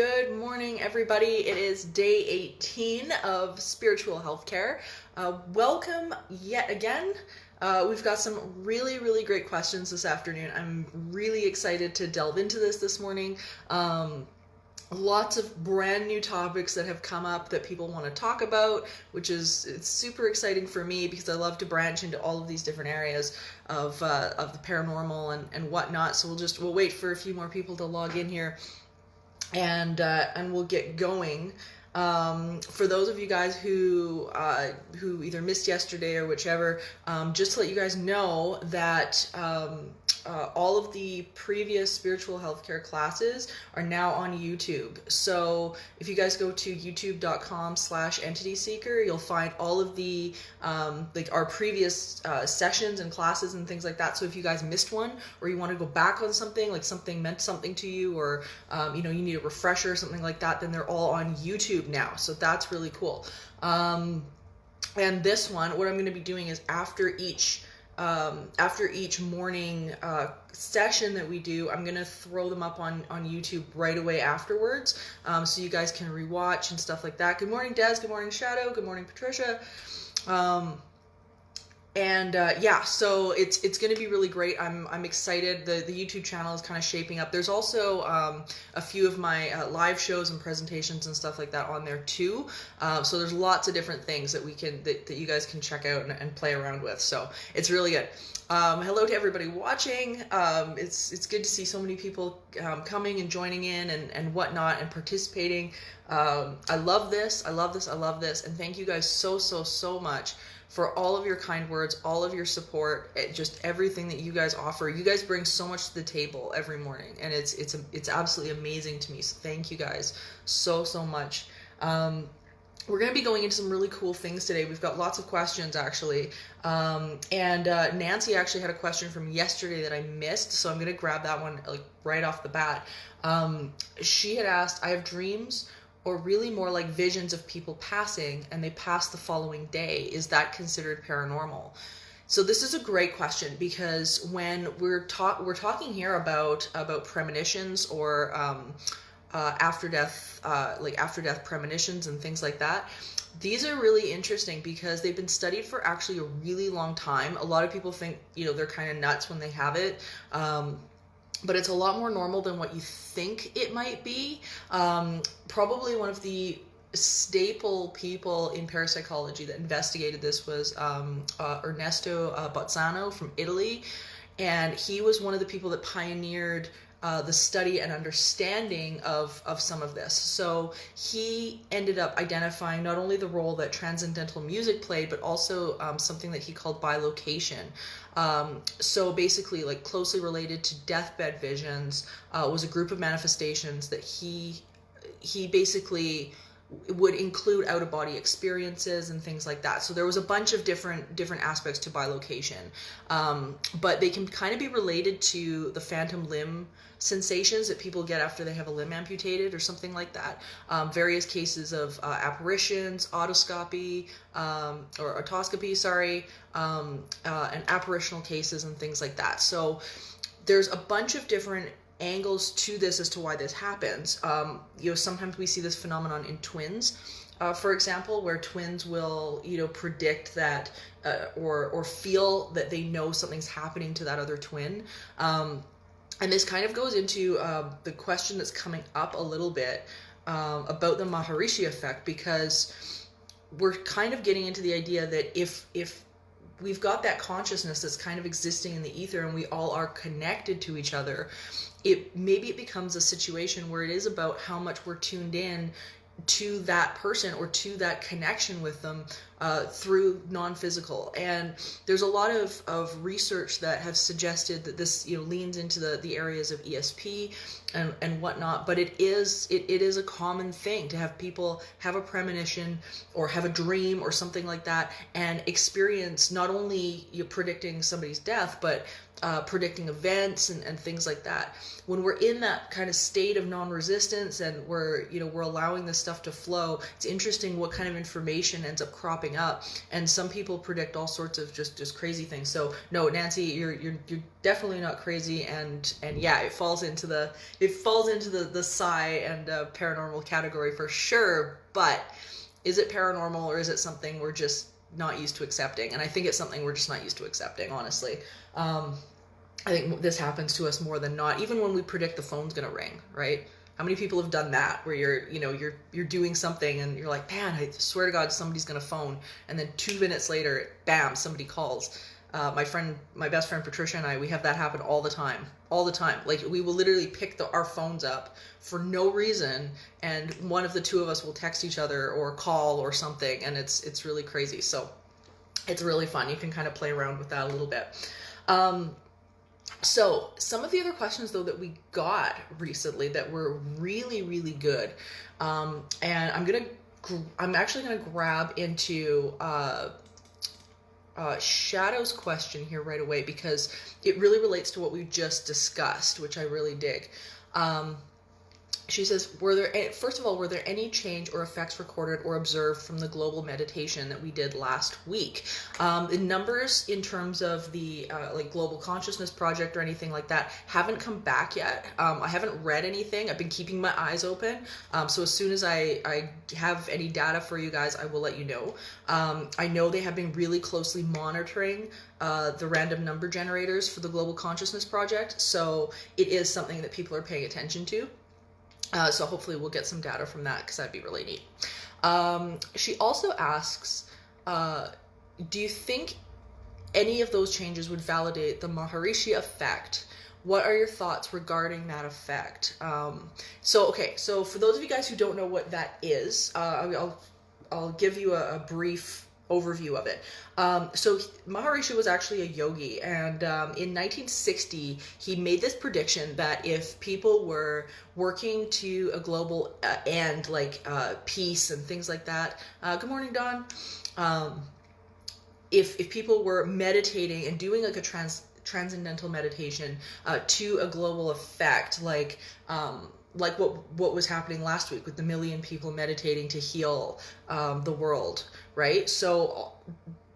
Good morning, everybody. It is day 18 of spiritual healthcare. Welcome yet again. We've got some really great questions this afternoon. I'm really excited to delve into this morning. Lots of brand new topics that have come up that people want to talk about, it's super exciting for me because I love to branch into all of these different areas of the paranormal and whatnot. So we'll wait for a few more people to log in here, and we'll get going. For those of you guys who either missed yesterday or whichever, just to let you guys know that all of the previous spiritual healthcare classes are now on YouTube. So if you guys go to youtube.com/entityseeker, you'll find all of the our previous sessions and classes and things like that. So if you guys missed one, or you want to go back on something, like something meant something to you, or you need a refresher or something like that, then they're all on YouTube now. So that's really cool. And this one, what I'm going to be doing is after each morning session that we do, I'm going to throw them up on YouTube right away afterwards, so you guys can rewatch and stuff like that. Good morning, Des. Good morning, Shadow. Good morning, Patricia. So it's going to be really great. I'm excited. The YouTube channel is kind of shaping up. There's also a few of my live shows and presentations and stuff like that on there too. So there's lots of different things that that you guys can check out and play around with. So it's really good. Hello to everybody watching. It's good to see so many people coming and joining in and whatnot and participating. I love this. I love this. And thank you guys so much for all of your kind words, all of your support, just everything that you guys offer. You guys bring so much to the table every morning, and it's absolutely amazing to me. So thank you guys so much. We're going to be going into some really cool things today. We've got lots of questions, actually. Nancy actually had a question from yesterday that I missed, so I'm going to grab that one right off the bat. She had asked, I have dreams, or really more like visions of people passing, and they pass the following day. Is that considered paranormal? So this is a great question, because when we're talking here about premonitions or after death premonitions and things like that. These are really interesting because they've been studied for actually a really long time. A lot of people think they're kind of nuts when they have it. But it's a lot more normal than what you think it might be. Probably one of the staple people in parapsychology that investigated this was Ernesto Bozzano from Italy. And he was one of the people that pioneered the study and understanding of some of this. So he ended up identifying not only the role that transcendental music played, but also something that he called bilocation. So basically, closely related to deathbed visions, was a group of manifestations that he basically would include out-of-body experiences and things like that. So there was a bunch of different aspects to bilocation, but they can kind of be related to the phantom limb sensations that people get after they have a limb amputated or something like that. Various cases of apparitions, autoscopy, or autoscopy, and apparitional cases and things like that. So there's a bunch of different angles to this as to why this happens. Sometimes we see this phenomenon in twins, for example, where twins will predict that or feel that they know something's happening to that other twin. And this kind of goes into the question that's coming up a little bit about the Maharishi effect, because we're kind of getting into the idea that if we've got that consciousness that's kind of existing in the ether and we all are connected to each other, maybe it becomes a situation where it is about how much we're tuned in to that person or to that connection with them through non-physical. And there's a lot of research that have suggested that this leans into the areas of ESP and whatnot, but it is a common thing to have people have a premonition or have a dream or something like that and experience not only predicting somebody's death, but predicting events and things like that. When we're in that kind of state of non-resistance and we're allowing this stuff to flow, it's interesting what kind of information ends up cropping up. And some people predict all sorts of just crazy things. So no, Nancy, you're definitely not crazy, and yeah, it falls into the psi and paranormal category for sure. But is it paranormal, or is it something we're just not used to accepting? And I think it's something we're just not used to accepting, honestly. I think this happens to us more than not, even when we predict the phone's gonna ring, right? How many people have done that, where you're doing something and you're like, man, I swear to God, somebody's gonna phone, and then 2 minutes later, bam, somebody calls. My best friend Patricia and I, we have that happen all the time. Like, we will literally pick our phones up for no reason, and one of the two of us will text each other or call or something, and it's really crazy. So it's really fun. You can kind of play around with that a little bit. So some of the other questions, though, that we got recently that were really, really good, and I'm actually gonna grab into Shadow's question here right away, because it really relates to what we just discussed, which I really dig. She says, first of all, were there any change or effects recorded or observed from the global meditation that we did last week? The numbers in terms of the like Global Consciousness Project or anything like that haven't come back yet. I haven't read anything. I've been keeping my eyes open. So as soon as I have any data for you guys, I will let you know. I know they have been really closely monitoring the random number generators for the Global Consciousness Project. So it is something that people are paying attention to. So hopefully we'll get some data from that, because that'd be really neat. She also asks, do you think any of those changes would validate the Maharishi effect? What are your thoughts regarding that effect? So for those of you guys who don't know what that is, I'll give you a brief overview of it. So Maharishi was actually a yogi, and in 1960 he made this prediction that if people were working to a global end, like peace and things like that. Good morning, Don. If people were meditating and doing like a transcendental meditation to a global effect, like what was happening last week with the 1 million people meditating to heal the world, right? So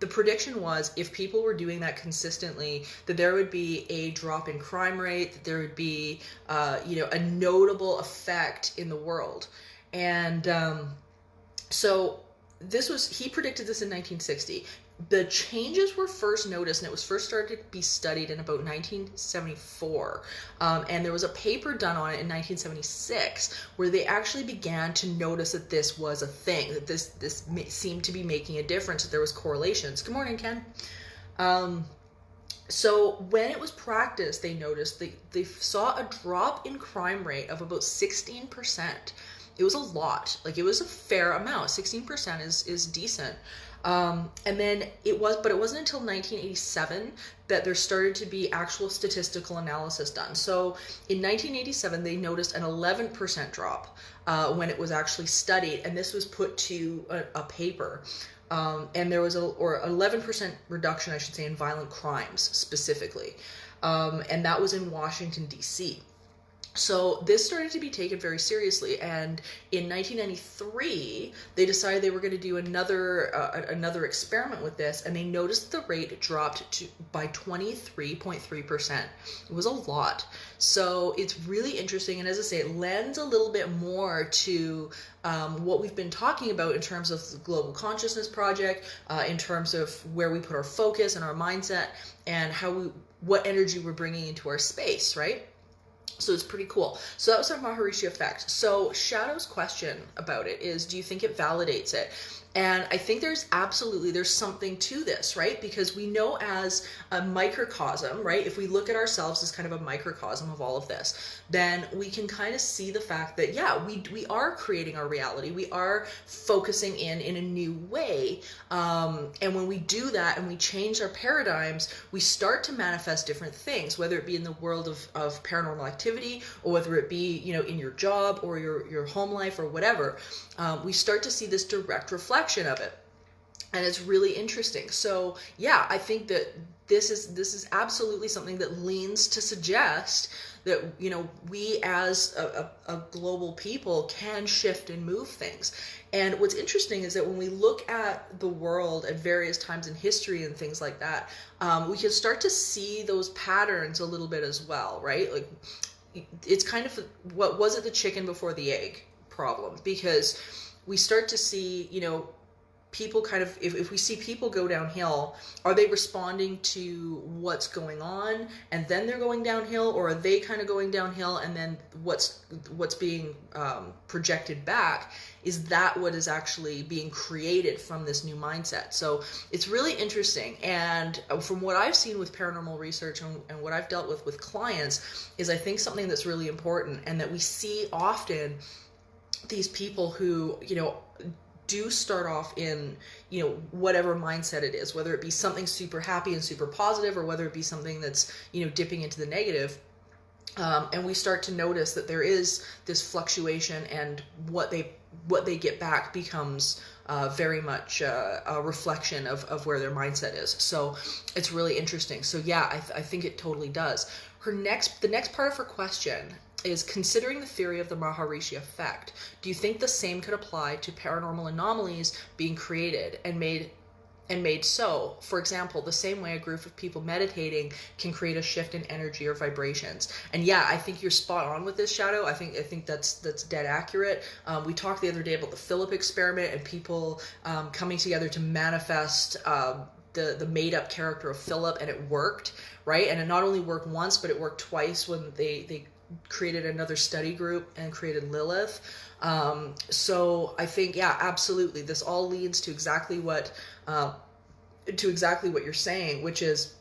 the prediction was, if people were doing that consistently, that there would be a drop in crime rate, that there would be a notable effect in the world. And so he predicted this in 1960. The changes were first noticed, and it was first started to be studied in about 1974. And there was a paper done on it in 1976 where they actually began to notice that this was a thing, that this seemed to be making a difference, that there was correlations. Good morning, Ken. So when it was practiced, they noticed they saw a drop in crime rate of about 16%. It was a lot. Like, it was a fair amount. 16% is decent. And then it wasn't until 1987 that there started to be actual statistical analysis done. So in 1987, they noticed an 11% drop when it was actually studied, and this was put to a paper. And there was 11% reduction, I should say, in violent crimes specifically. And that was in Washington, D.C. So this started to be taken very seriously, and in 1993 they decided they were going to do another experiment with this, and they noticed the rate dropped by 23.3%. It was a lot. So it's really interesting, and as I say, it lends a little bit more to what we've been talking about in terms of the Global Consciousness Project, in terms of where we put our focus and our mindset, and what energy we're bringing into our space, right? So it's pretty cool. So that was our Maharishi effect. So Shadow's question about it is, do you think it validates it? And I think there's something to this, right? Because we know as a microcosm, right? If we look at ourselves as kind of a microcosm of all of this, then we can kind of see the fact that, yeah, we are creating our reality. We are focusing in a new way. And when we do that and we change our paradigms, we start to manifest different things, whether it be in the world of paranormal activity, or whether it be, in your job or your home life or whatever. We start to see this direct reflection of it. And it's really interesting. So yeah, I think that this is absolutely something that leans to suggest that, you know, we as a global people can shift and move things. And what's interesting is that when we look at the world at various times in history and things like that, we can start to see those patterns a little bit as well, right? Like, it's kind of, what was it, the chicken before the egg problem? Because we start to see, you know, people kind of, if we see people go downhill, are they responding to what's going on and then they're going downhill, or are they kind of going downhill and then what's being projected back, is that what is actually being created from this new mindset? So it's really interesting. And from what I've seen with paranormal research and what I've dealt with clients, is I think something that's really important, and that we see often these people who, you know, do start off in, you know, whatever mindset it is, whether it be something super happy and super positive, or whether it be something that's, you know, dipping into the negative. And we start to notice that there is this fluctuation, and what they get back becomes very much a reflection of where their mindset is. So it's really interesting. So yeah, I think it totally does. The next part of her question is, considering the theory of the Maharishi effect, do you think the same could apply to paranormal anomalies being created and made so? For example, the same way a group of people meditating can create a shift in energy or vibrations. And yeah, I think you're spot on with this, Shadow. I think that's dead accurate. We talked the other day about the Philip experiment and people coming together to manifest the made-up character of Philip, and it worked, right? And it not only worked once, but it worked twice when they created another study group and created Lilith. So I think, yeah, absolutely, this all leads to exactly what you're saying, which is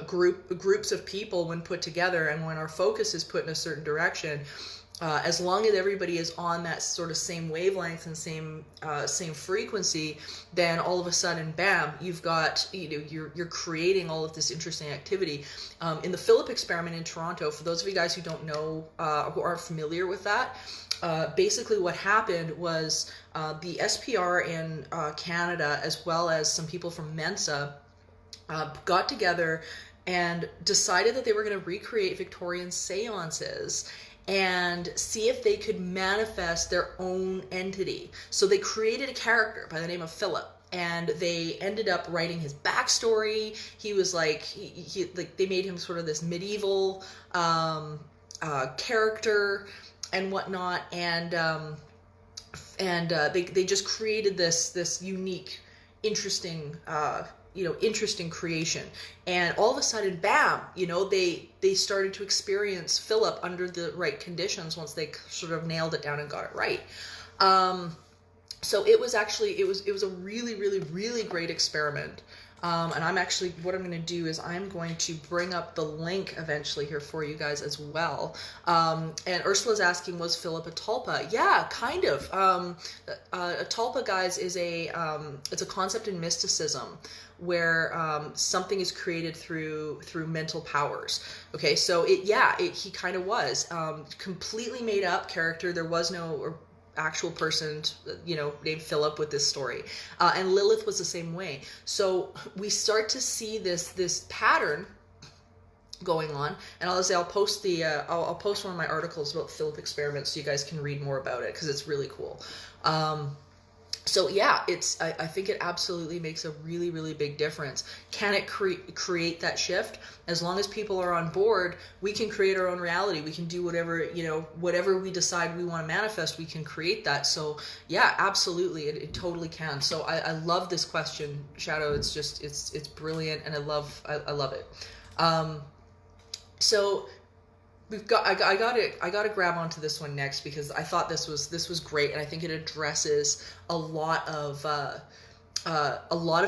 groups of people, when put together and when our focus is put in a certain direction, as long as everybody is on that sort of same wavelength and same frequency, then all of a sudden, bam, you've got, you know, you're creating all of this interesting activity. In the Philip experiment in Toronto, for those of you guys who don't know, who aren't familiar with that, basically what happened was the SPR in Canada, as well as some people from Mensa, got together and decided that they were going to recreate Victorian seances and see if they could manifest their own entity. So they created a character by the name of Philip, and they ended up writing his backstory. He was like, he like, they made him sort of this medieval character and whatnot, and they just created this unique, interesting interesting creation. And all of a sudden, bam, you know, they started to experience Philip under the right conditions once they sort of nailed it down and got it right. So it was a really, really, really great experiment. And what I'm going to do is I'm going to bring up the link eventually here for you guys as well. And Ursula's asking, was Philip a tulpa? Yeah, kind of. A tulpa, guys, is it's a concept in mysticism where something is created through mental powers. Okay, so he kind of was completely made up character. There was no actual person, you know, named Philip with this story. And Lilith was the same way. So we start to see this pattern going on. And I'll post I'll post one of my articles about Philip experiments so you guys can read more about it, because it's really cool. So yeah, I think it absolutely makes a really, really big difference. Can it create that shift? As long as people are on board, we can create our own reality. We can do whatever we decide we want to manifest, we can create that. So yeah, absolutely, it totally can. So I love this question, Shadow. It's brilliant, and I love it. So I gotta grab onto this one next, because I thought this was great, and I think it addresses a lot of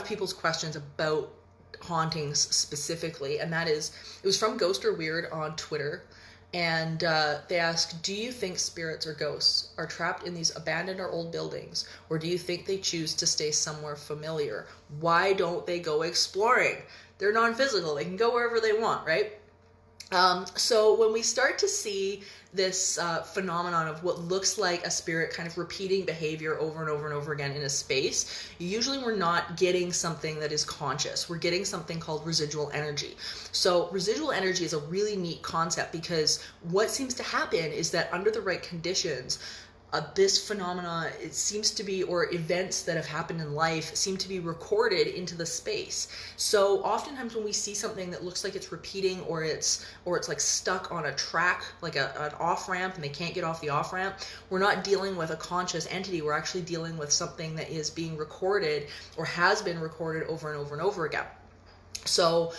people's questions about hauntings specifically, and that is, it was from Ghost or Weird on Twitter, and they ask, do you think spirits or ghosts are trapped in these abandoned or old buildings, or do you think they choose to stay somewhere familiar? Why don't they go exploring? They're non-physical, they can go wherever they want, right? So when we start to see this phenomenon of what looks like a spirit kind of repeating behavior over and over and over again in a space, usually we're not getting something that is conscious. We're getting something called residual energy. So residual energy is a really neat concept, because what seems to happen is that under the right conditions, this phenomena, it seems to be, or events that have happened in life seem to be recorded into the space. So oftentimes when we see something that looks like it's repeating, or it's like stuck on a track, like an off ramp, and they can't get off the off ramp, we're not dealing with a conscious entity. We're actually dealing with something that is being recorded, or has been recorded over and over and over again. So,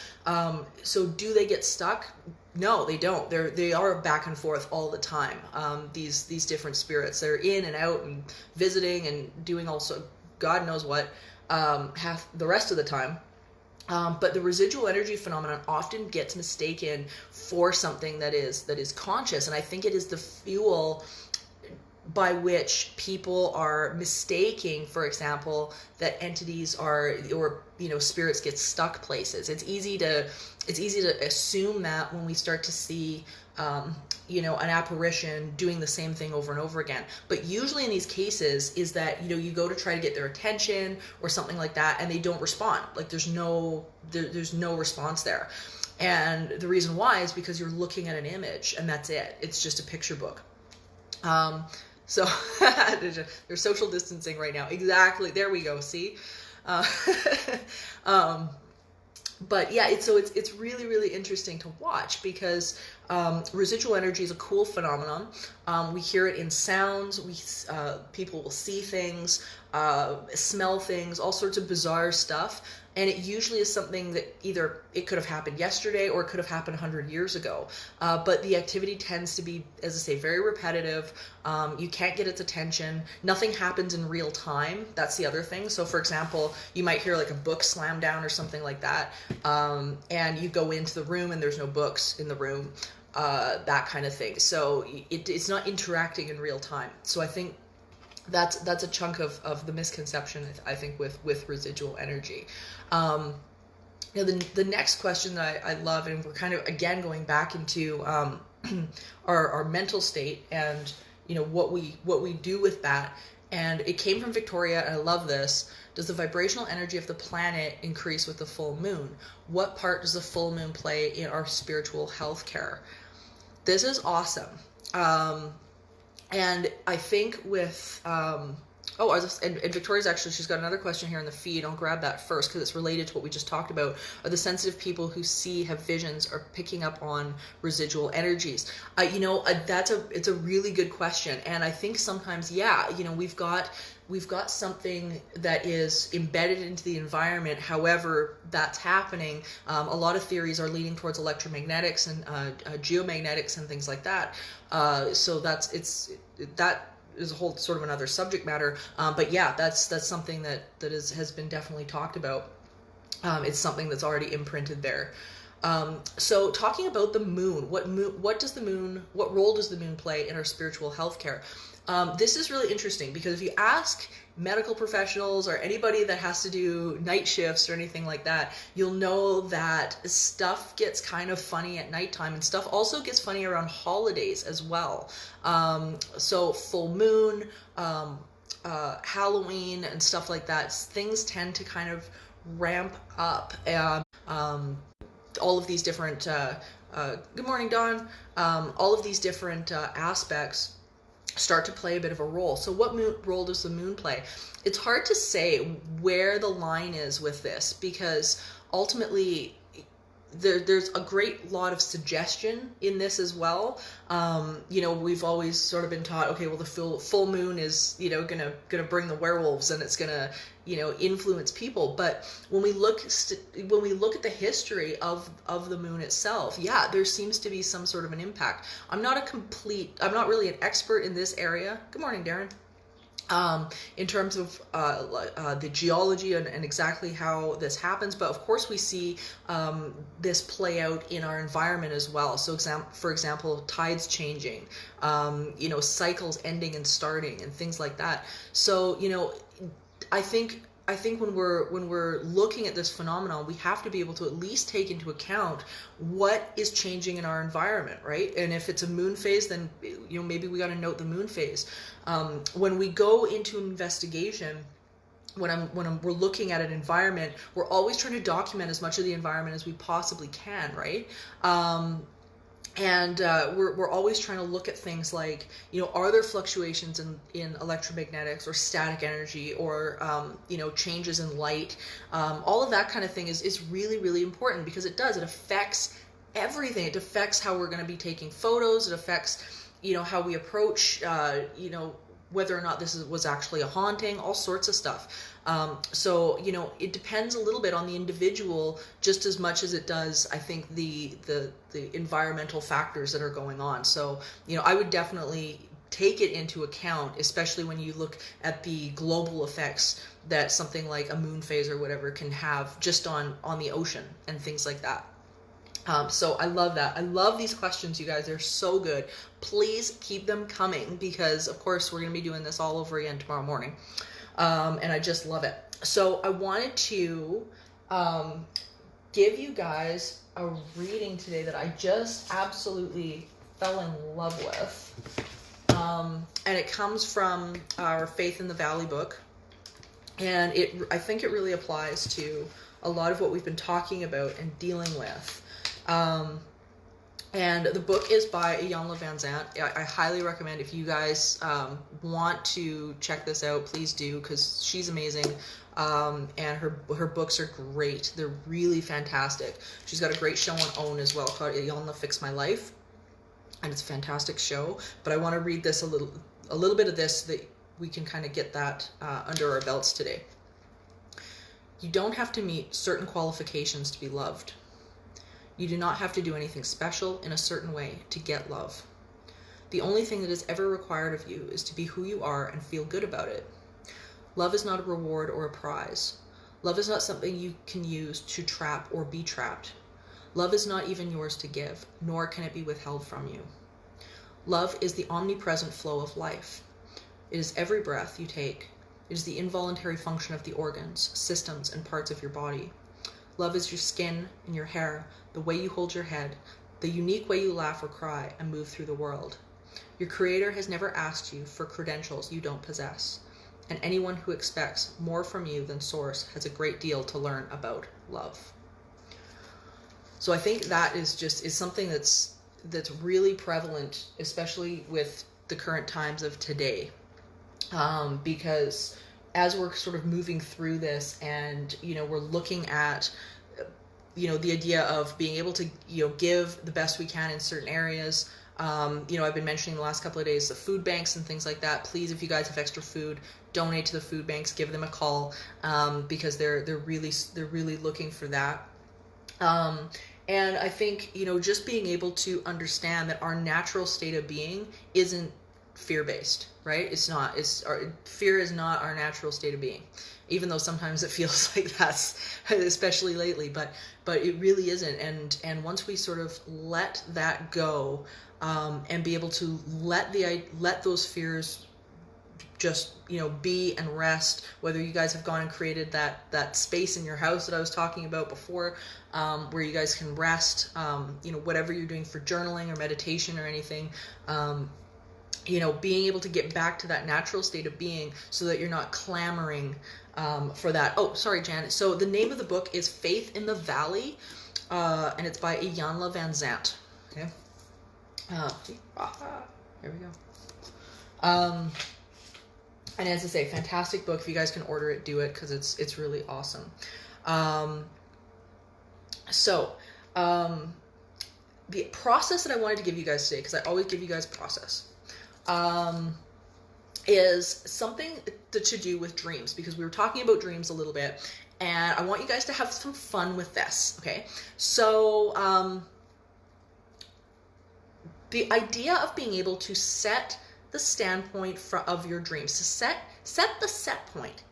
so do they get stuck? No, they don't. They are back and forth all the time. These different spirits, they're in and out and visiting and doing also God knows what half the rest of the time. But the residual energy phenomenon often gets mistaken for something that is conscious, and I think it is the fuel by which people are mistaking, for example, that entities are, or spirits get stuck places. It's easy to assume that when we start to see an apparition doing the same thing over and over again. But usually in these cases is that you go to try to get their attention or something like that, and they don't respond. Like there's no response there. And the reason why is because you're looking at an image, and that's it. It's just a picture book. So there's social distancing right now. Exactly. There we go. See? But yeah, it's really, really interesting to watch, because residual energy is a cool phenomenon. We hear it in sounds. People will see things, smell things, all sorts of bizarre stuff. And it usually is something that either it could have happened yesterday or it could have happened 100 years ago. But the activity tends to be, as I say, very repetitive. You can't get its attention. Nothing happens in real time. That's the other thing. So for example, you might hear like a book slam down or something like that. And you go into the room and there's no books in the room, that kind of thing. So it's not interacting in real time. So I think that's a chunk of the misconception, I think, with residual energy. The next question that I love, and we're kind of again going back into our mental state, and what we do with that. And it came from Victoria, and I love this. Does the vibrational energy of the planet increase with the full moon? What part does the full moon play in our spiritual health care? This is awesome. And I think with, and Victoria's actually, she's got another question here in the feed. I'll grab that first because it's related to what we just talked about. Are the sensitive people who have visions, are picking up on residual energies? It's a really good question. And I think sometimes, we've got something that is embedded into the environment. However that's happening, a lot of theories are leaning towards electromagnetics and geomagnetics and things like that. So that is a whole sort of another subject matter. But yeah, that's something that has been definitely talked about. It's something that's already imprinted there. So talking about the moon, what role does the moon play in our spiritual health care? This is really interesting, because if you ask medical professionals or anybody that has to do night shifts or anything like that, you'll know that stuff gets kind of funny at nighttime, and stuff also gets funny around holidays as well. So full moon, Halloween and stuff like that, things tend to kind of ramp up. All of these different, good morning, Dawn, all of these different aspects start to play a bit of a role. So what role does the moon play? It's hard to say where the line is with this, because ultimately there's a great lot of suggestion in this as well. We've always sort of been taught, okay, well, the full moon is, gonna bring the werewolves, and it's gonna, influence people. But when we look at the history of the moon itself, yeah, there seems to be some sort of an impact. I'm not really an expert in this area. Good morning, Darren. In terms of the geology and exactly how this happens. But of course we see this play out in our environment as well. So for example, tides changing, cycles ending and starting and things like that. So, I think I think when we're looking at this phenomenon, we have to be able to at least take into account what is changing in our environment, right? And if it's a moon phase, then maybe we got to note the moon phase. When we go into an investigation, we're looking at an environment, we're always trying to document as much of the environment as we possibly can, right? And we're always trying to look at things like, are there fluctuations in electromagnetics or static energy, or changes in light? All of that kind of thing is really, really important, because it affects everything. It affects how we're going to be taking photos. It affects how we approach whether or not this was actually a haunting, all sorts of stuff. So it depends a little bit on the individual just as much as it does, I think, the environmental factors that are going on. So I would definitely take it into account, especially when you look at the global effects that something like a moon phase or whatever can have just on the ocean and things like that. So I love that. I love these questions, you guys. They're so good. Please keep them coming, because of course we're going to be doing this all over again tomorrow morning. And I just love it. So I wanted to give you guys a reading today that I just absolutely fell in love with. And it comes from our Faith in the Valley book. And I think it really applies to a lot of what we've been talking about and dealing with. And the book is by Iyanla Vanzant. I highly recommend, if you guys want to check this out, please do, because she's amazing. And her books are great. They're really fantastic. She's got a great show on OWN as well called Iyanla Fix My Life, and it's a fantastic show. But I want to read this a little bit of this so that we can kind of get that under our belts today. You don't have to meet certain qualifications to be loved. You do not have to do anything special in a certain way to get love. The only thing that is ever required of you is to be who you are and feel good about it. Love is not a reward or a prize. Love is not something you can use to trap or be trapped. Love is not even yours to give, nor can it be withheld from you. Love is the omnipresent flow of life. It is every breath you take. It is the involuntary function of the organs, systems, and parts of your body. Love is your skin and your hair, the way you hold your head, the unique way you laugh or cry and move through the world. Your Creator has never asked you for credentials you don't possess, and anyone who expects more from you than Source has a great deal to learn about love. So I think that is something that's really prevalent, especially with the current times of today, because as we're sort of moving through this, and we're looking at the idea of being able to give the best we can in certain areas. I've been mentioning the last couple of days the food banks and things like that. Please, if you guys have extra food, donate to the food banks. Give them a call, because they're really looking for that. And I think just being able to understand that our natural state of being isn't fear-based, right? It's not. Fear is not our natural state of being, even though sometimes it feels like that's, especially lately, but it really isn't. And once we sort of let that go, and be able to let those fears just be and rest, whether you guys have gone and created that space in your house that I was talking about before, where you guys can rest, whatever you're doing for journaling or meditation or anything, being able to get back to that natural state of being so that you're not clamoring for that. Oh, sorry, Janet. So the name of the book is Faith in the Valley, and it's by Iyanla Vanzant. Okay. Here we go. And as I say, fantastic book. If you guys can order it, do it, because it's really awesome. The process that I wanted to give you guys today, because I always give you guys a process, is something to do with dreams, because we were talking about dreams a little bit, and I want you guys to have some fun with this, okay? So, the idea of being able to set the standpoint of your dreams, to set the set point.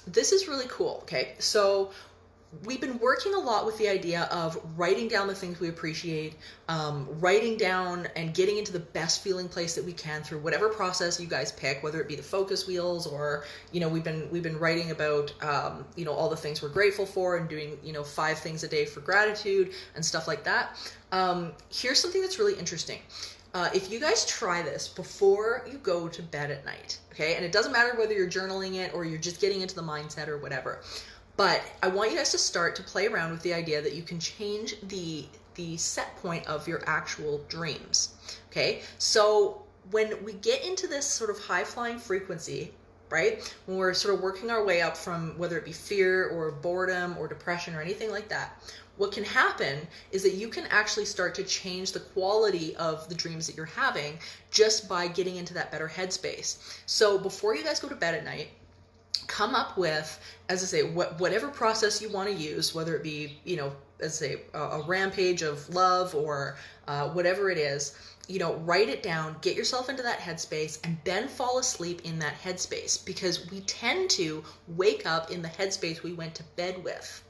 This is really cool, okay? So we've been working a lot with the idea of writing down the things we appreciate, writing down and getting into the best feeling place that we can through whatever process you guys pick, whether it be the focus wheels or, you know, we've been writing about, you know, all the things we're grateful for and doing, you know, 5 things a day for gratitude and stuff like that. Here's something that's really interesting. If you guys try this before you go to bed at night, okay, and it doesn't matter whether you're journaling it or you're just getting into the mindset or whatever, but I want you guys to start to play around with the idea that you can change the set point of your actual dreams, okay? So when we get into this sort of high-flying frequency, right, when we're sort of working our way up from whether it be fear or boredom or depression or anything like that, what can happen is that you can actually start to change the quality of the dreams that you're having just by getting into that better headspace. So before you guys go to bed at night, come up with, as I say, whatever process you want to use, whether it be, you know, as I say, a rampage of love or whatever it is, you know, write it down, get yourself into that headspace, and then fall asleep in that headspace, because we tend to wake up in the headspace we went to bed with.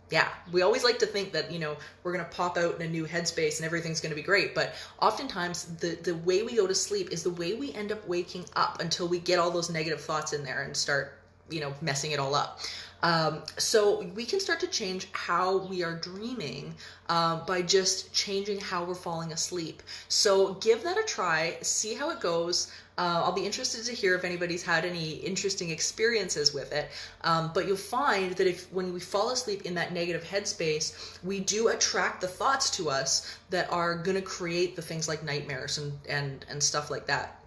Yeah, we always like to think that, you know, we're going to pop out in a new headspace and everything's going to be great. But oftentimes the way we go to sleep is the way we end up waking up until we get all those negative thoughts in there and start, you know, messing it all up. So we can start to change how we are dreaming by just changing how we're falling asleep. So give that a try, see how it goes. I'll be interested to hear if anybody's had any interesting experiences with it. But you'll find that when we fall asleep in that negative headspace, we do attract the thoughts to us that are going to create the things like nightmares and stuff like that.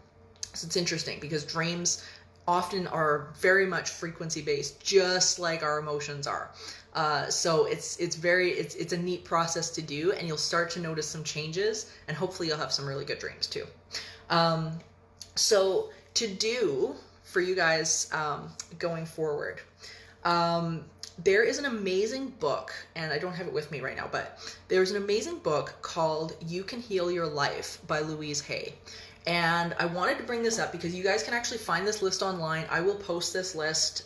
So it's interesting because dreams often are very much frequency based, just like our emotions are. So it's a neat process to do, and you'll start to notice some changes, and hopefully you'll have some really good dreams too. So to do for you guys going forward, there is an amazing book, and I don't have it with me right now, but there's an amazing book called You Can Heal Your Life by Louise Hay. And I wanted to bring this up because you guys can actually find this list online. I will post this list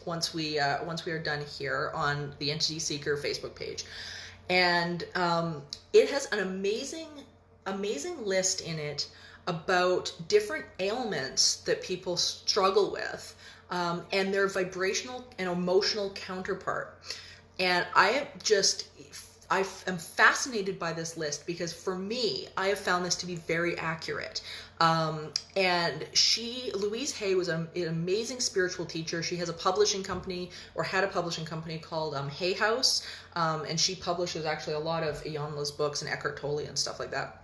once we are done here on the Entity Seeker Facebook page. And it has an amazing list in it about different ailments that people struggle with and their vibrational and emotional counterpart. And I am fascinated by this list because for me, I have found this to be very accurate. And Louise Hay was an amazing spiritual teacher. She has a publishing company, or had a publishing company called Hay House. And she publishes actually a lot of Iyanla's books and Eckhart Tolle and stuff like that.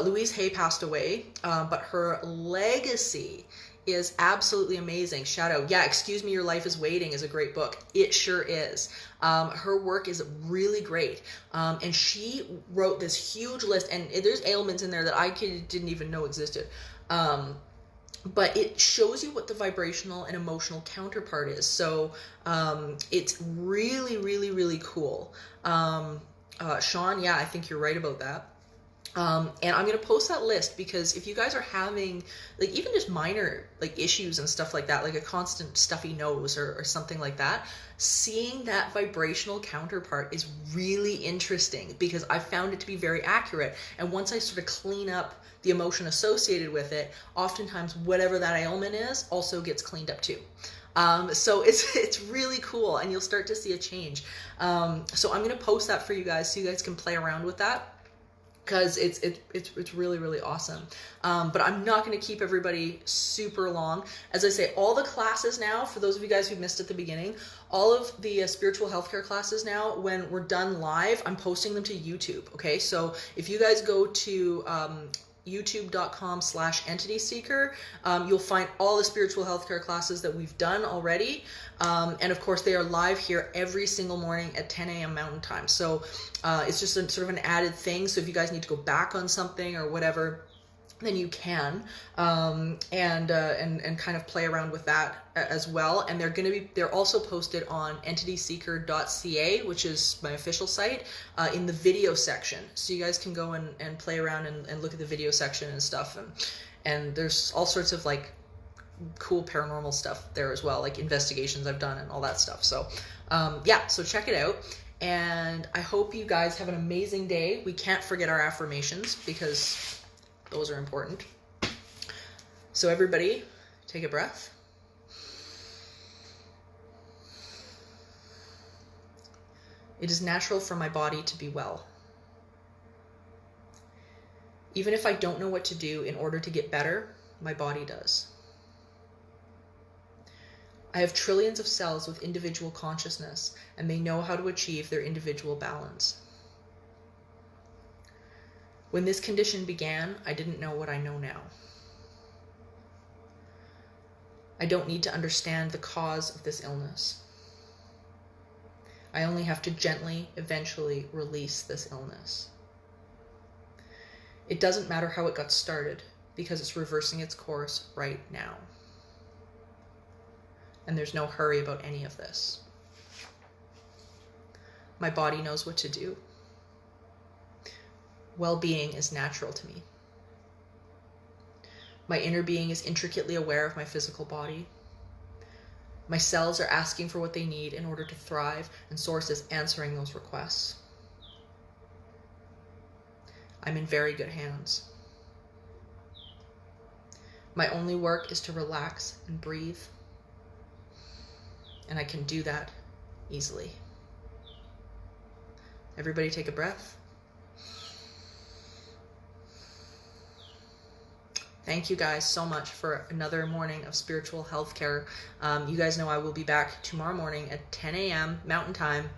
Louise Hay passed away, but her legacy is absolutely amazing. Shadow, yeah, Excuse Me, Your Life is Waiting is a great book. It sure is. Her work is really great. And she wrote this huge list, and there's ailments in there that I didn't even know existed. But it shows you what the vibrational and emotional counterpart is. So it's really, really, really cool. Sean, yeah, I think you're right about that. And I'm going to post that list because if you guys are having like even just minor like issues and stuff like that, like a constant stuffy nose or something like that, seeing that vibrational counterpart is really interesting because I found it to be very accurate. And once I sort of clean up the emotion associated with it, oftentimes whatever that ailment is also gets cleaned up too. So it's really cool, and you'll start to see a change. So I'm going to post that for you guys so you guys can play around with that, because it's really, really awesome. But I'm not going to keep everybody super long. As I say, all the classes now, for those of you guys who missed at the beginning, all of the spiritual healthcare classes now, when we're done live, I'm posting them to YouTube. Okay, so if you guys go to youtube.com/entityseeker, you'll find all the spiritual healthcare classes that we've done already. And of course, they are live here every single morning at 10 a.m. Mountain Time. So it's just sort of an added thing. So if you guys need to go back on something or whatever, then you can, and kind of play around with that as well. And they're also posted on entityseeker.ca, which is my official site, in the video section. So you guys can go and play around and look at the video section and stuff. And there's all sorts of like cool paranormal stuff there as well, like investigations I've done and all that stuff. So yeah, so check it out. And I hope you guys have an amazing day. We can't forget our affirmations because those are important. So everybody, take a breath. It is natural for my body to be well. Even if I don't know what to do in order to get better, my body does. I have trillions of cells with individual consciousness, and they know how to achieve their individual balance. When this condition began, I didn't know what I know now. I don't need to understand the cause of this illness. I only have to gently, eventually release this illness. It doesn't matter how it got started, because it's reversing its course right now. And there's no hurry about any of this. My body knows what to do. Well-being is natural to me. My inner being is intricately aware of my physical body. My cells are asking for what they need in order to thrive, and Source is answering those requests. I'm in very good hands. My only work is to relax and breathe, and I can do that easily. Everybody take a breath. Thank you guys so much for another morning of spiritual health care. You guys know I will be back tomorrow morning at 10 a.m. Mountain Time,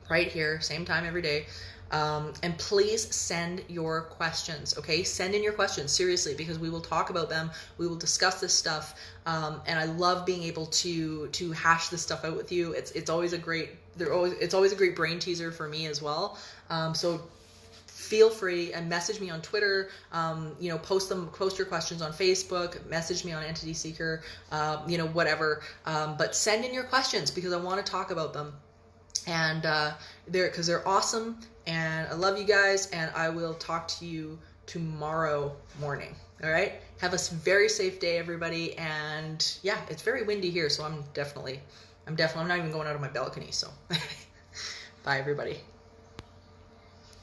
right here, same time every day. And please send your questions, okay? Send in your questions, seriously, because we will talk about them. We will discuss this stuff. And I love being able to hash this stuff out with you. It's always a great, it's always a great brain teaser for me as well. So feel free and message me on Twitter, you know, post your questions on Facebook, message me on Entity Seeker, you know, whatever. But send in your questions because I want to talk about them. And because they're awesome, and I love you guys, and I will talk to you tomorrow morning. All right, have a very safe day, everybody. And yeah, it's very windy here, so I'm not even going out of my balcony. So bye, everybody.